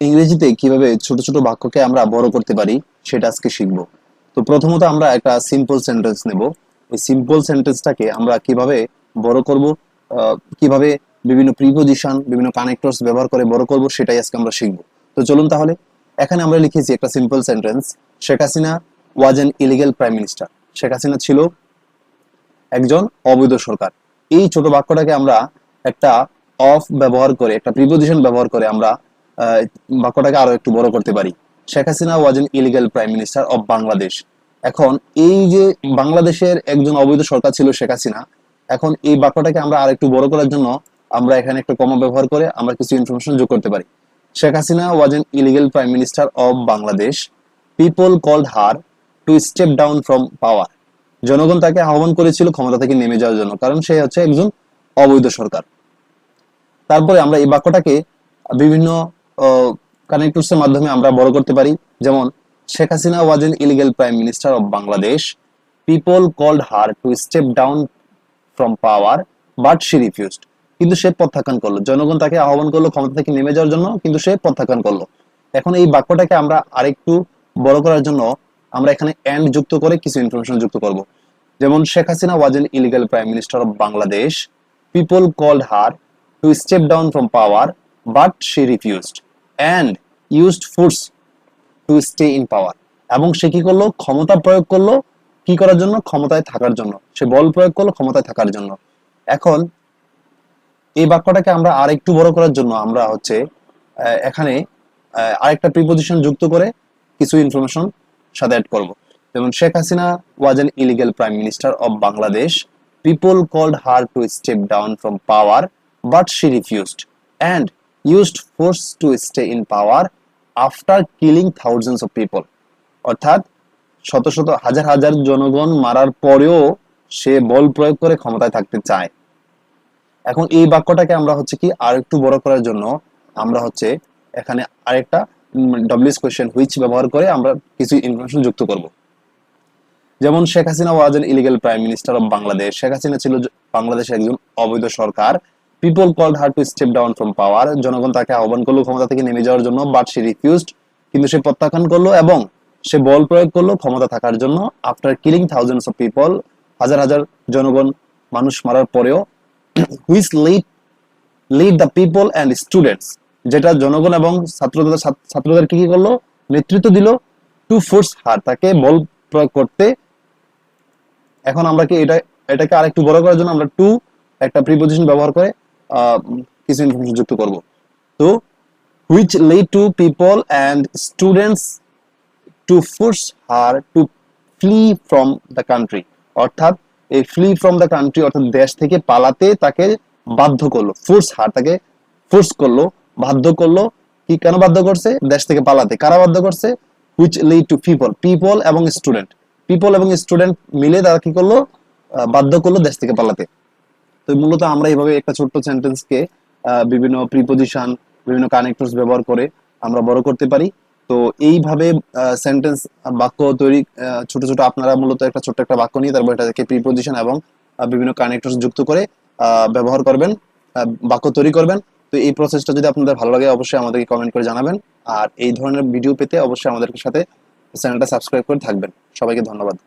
ইংরেজিতে কিভাবে ছোট ছোট বাক্যকে আমরা বড় করতে পারি সেটা আজকে শিখব। তো প্রথমত আমরা একটা সিম্পল সেন্টেন্স নেব। এই সিম্পল সেন্টেন্সটাকে আমরা কিভাবে বড় করব, কিভাবে বিভিন্ন প্রিপজিশন, বিভিন্ন কানেক্টরস ব্যবহার করে বড় করব, সেটাই আজকে আমরা শিখব। তো চলুন তাহলে। এখানে আমরা লিখেছি একটা simple sentence, Sheikh Hasina was an illegal prime minister. Sheikh Hasina ছিল একজন অবৈধ সরকার। এই ছোট বাক্যটাকে আমরা একটা অফ ব্যবহার করে, একটা প্রিপজিশন ব্যবহার করে আমরা বাক্যটাকে আরো একটু বড় করতে পারি। Sheikh Hasina was an illegal prime minister of Bangladesh. এখন এই যে বাংলাদেশের একজন অবৈধ সরকার ছিল শেখ হাসিনা, এখন এই বাক্যটাকে আমরা আর একটু বড় করার জন্য আমরা এখানে একটা কমা ব্যবহার করে আমরা কিছু ইনফরমেশন যোগ করতে পারি। Sheikh Hasina was an illegal prime minister of Bangladesh. People called her to step down from power. জনগণ তাকে আহ্বান করেছিল ক্ষমতা থেকে নেমে যাওয়ার জন্য, কারণ সে হচ্ছে একজন অবৈধ সরকার। তারপরে আমরা এই বাক্যটাকে বিভিন্ন কানেক্টরস এর মাধ্যমে আমরা বড় করতে পারি। যেমন Sheikh Hasina was an illegal prime minister of Bangladesh. People called her to step down from power but she refused. কিন্তু সে প্রত্যাখ্যান করলো। জনগণ তাকে আহ্বান করলো ক্ষমতা থেকে নেমে যাওয়ার জন্য, কিন্তু সে প্রত্যাখ্যান করলো। এখন এই বাক্যটাকে আমরা আরেকটু বড় করার জন্য আমরা এখানে এন্ড যুক্ত করে কিছু ইনফরমেশন যুক্ত করব। যেমন Sheikh Hasina was an illegal prime minister of Bangladesh. People called her to step down from power but she refused and used force to stay in power. এবং সে কি করলো? ক্ষমতা প্রয়োগ করলো। কি করার জন্য? ক্ষমতায় থাকার জন্য। সে বল প্রয়োগ করলো ক্ষমতায় থাকার জন্য। এখন এই বাক্যটাকে আমরা আর একটু বড় করার জন্য আমরা হচ্ছে এখানে আরেকটা প্রিপজিশন যুক্ত করে কিছু ইনফরমেশন সাথে অ্যাড করব। যেমন Sheikh Hasina was an illegal prime minister of Bangladesh. People called her to step down from power but she refused and used force to stay in power after killing thousands of people. অর্থাৎ শত শত হাজার হাজার জনগণ মারার পরেও সে বল প্রয়োগ করে ক্ষমতায় থাকতে চায়। এখন এই বাক্যটাকে আমরা হচ্ছে কি আর একটু বড় করার জন্য আমরা হচ্ছে এখানে আরেকটা ডব্লিউএস কোয়েশ্চেন হুইচ ব্যবহার করে আমরা কিছু ইনফরমেশন যুক্ত করব। যেমন Sheikh Hasina was an illegal prime minister of Bangladesh. Sheikh Hasina ছিল বাংলাদেশের একজন অবৈধ সরকার। People called her to step down from power. জনগণ তাকে আহ্বান করলো ক্ষমতা থেকে নেমে যাওয়ার জন্য, বাট শি রিফিউজড। কিন্তু সে প্রত্যাখ্যান করলো এবং সে বল প্রয়োগ করলো ক্ষমতা থাকার জন্য। After killing thousands of people, হাজার হাজার জনগণ মানুষ মারার পরেও, which lead the people and students, যেটা জনগণ এবং ছাত্রদের কি করলো? নেতৃত্ব দিল। টু ফোর্স হার, তাকে বল প্রয়োগ করতে। এখন আমরা কি এটাকে আরেকটু বড় করার জন্য আমরা টু একটা প্রিপজিশন ব্যবহার করে কিছু ইনফরমেশন যুক্ত করব। তো which lead to people and students to force her to flee from the country. অর্থাৎ এই ফ্লি ফ্রম দ্য কান্ট্রি অর্থাৎ দেশ থেকে পালাতে তাকে বাধ্য করলো। ফোর্স হার, তাকে ফোর্স করলো, বাধ্য করলো। কি কেন বাধ্য করছে? দেশ থেকে পালাতে। কারা বাধ্য করছে? হুইচ লিড টু পিপল এবং স্টুডেন্ট। পিপল এবং স্টুডেন্ট মিলে তারা কি করলো? বাধ্য করলো দেশ থেকে পালাতে। তো মূলত আমরা এইভাবে একটা ছোট্ট সেন্টেন্সকে বিভিন্ন প্রিপজিশন, বিভিন্ন কানেক্টরস ব্যবহার করে আমরা বড় করতে পারি। তো এইভাবে সেন্টেন্স বাক্য তৈরি, ছোট ছোট আপনারা মূলত একটা ছোট্ট একটা বাক্য নিয়ে তারপর এটাকে প্রিপজিশন এবং বিভিন্ন কানেক্টরস যুক্ত করে ব্যবহার করবেন, বাক্য তৈরি করবেন। তো এই প্রসেসটা যদি আপনাদের ভালো লাগে অবশ্যই আমাদেরকে কমেন্ট করে জানাবেন। আর এই ধরনের ভিডিও পেতে অবশ্যই আমাদের সাথে চ্যানেলটা সাবস্ক্রাইব করে থাকবেন। সবাইকে ধন্যবাদ।